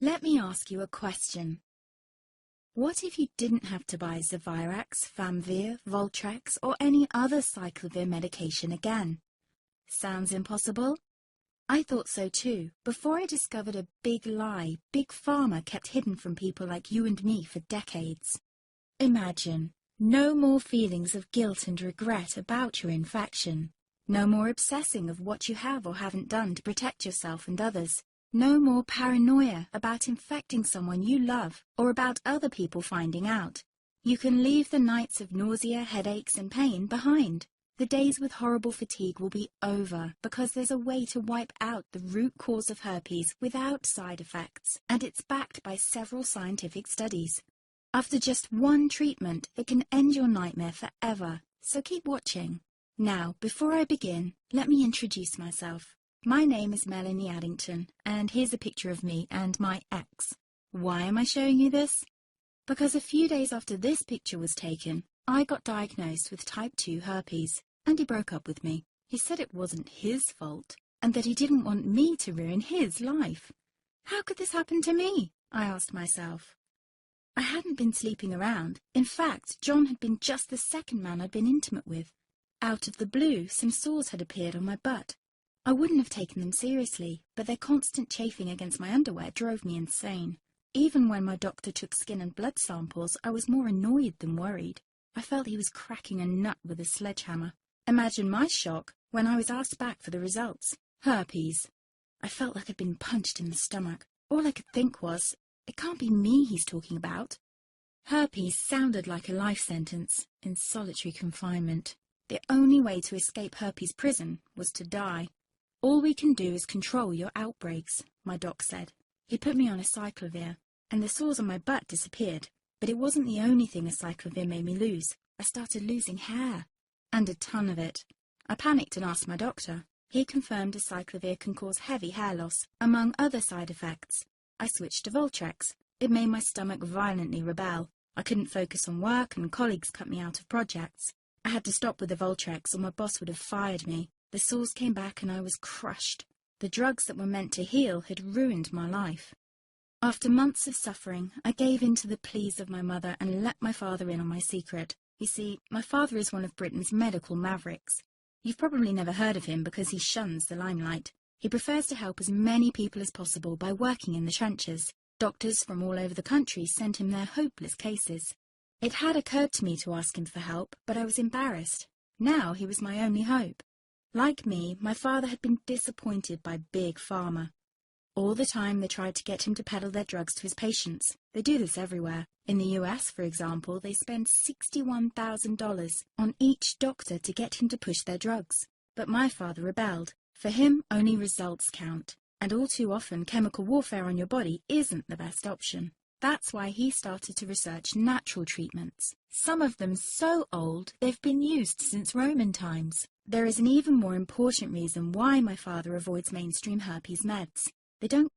Let me ask you a question. What if you didn't have to buy Zovirax, Famvir, Voltrex, or any other aciclovir medication again? Sounds impossible? I thought so too, before I discovered a big lie Big Pharma kept hidden from people like you and me for decades. Imagine, no more feelings of guilt and regret about your infection. No more obsessing of what you have or haven't done to protect yourself and others. No more paranoia about infecting someone you love or about other people finding out. You can leave the nights of nausea, headaches and pain behind. The days with horrible fatigue will be over because there's a way to wipe out the root cause of herpes without side effects, and it's backed by several scientific studies. After just one treatment, it can end your nightmare forever, so keep watching. Now, before I begin, let me introduce myself. My name is Melanie Addington, and here's a picture of me and my ex. Why am I showing you this? Because a few days after this picture was taken, I got diagnosed with type 2 herpes, and he broke up with me. He said it wasn't his fault, and that he didn't want me to ruin his life. How could this happen to me? I asked myself. I hadn't been sleeping around. In fact, John had been just the second man I'd been intimate with. Out of the blue, some sores had appeared on my butt. I wouldn't have taken them seriously, but their constant chafing against my underwear drove me insane. Even when my doctor took skin and blood samples, I was more annoyed than worried. I felt he was cracking a nut with a sledgehammer. Imagine my shock when I was asked back for the results. Herpes. I felt like I'd been punched in the stomach. All I could think was, it can't be me he's talking about. Herpes sounded like a life sentence in solitary confinement. The only way to escape herpes prison was to die. All we can do is control your outbreaks, my doc said. He put me on aciclovir, and the sores on my butt disappeared. But it wasn't the only thing aciclovir made me lose. I started losing hair, and a ton of it. I panicked and asked my doctor. He confirmed aciclovir can cause heavy hair loss, among other side effects. I switched to Voltrex. It made my stomach violently rebel. I couldn't focus on work, and colleagues cut me out of projects. I had to stop with the Voltrex, or my boss would have fired me. The sores came back and I was crushed. The drugs that were meant to heal had ruined my life. After months of suffering, I gave in to the pleas of my mother and let my father in on my secret. You see, my father is one of Britain's medical mavericks. You've probably never heard of him because he shuns the limelight. He prefers to help as many people as possible by working in the trenches. Doctors from all over the country sent him their hopeless cases. It had occurred to me to ask him for help, but I was embarrassed. Now he was my only hope. Like me, my father had been disappointed by Big Pharma. All the time they tried to get him to peddle their drugs to his patients. They do this everywhere. In the US, for example, they spend $61,000 on each doctor to get him to push their drugs. But my father rebelled. For him, only results count. And all too often, chemical warfare on your body isn't the best option. That's why he started to research natural treatments. Some of them so old, they've been used since Roman times. There is an even more important reason why my father avoids mainstream herpes meds. They don't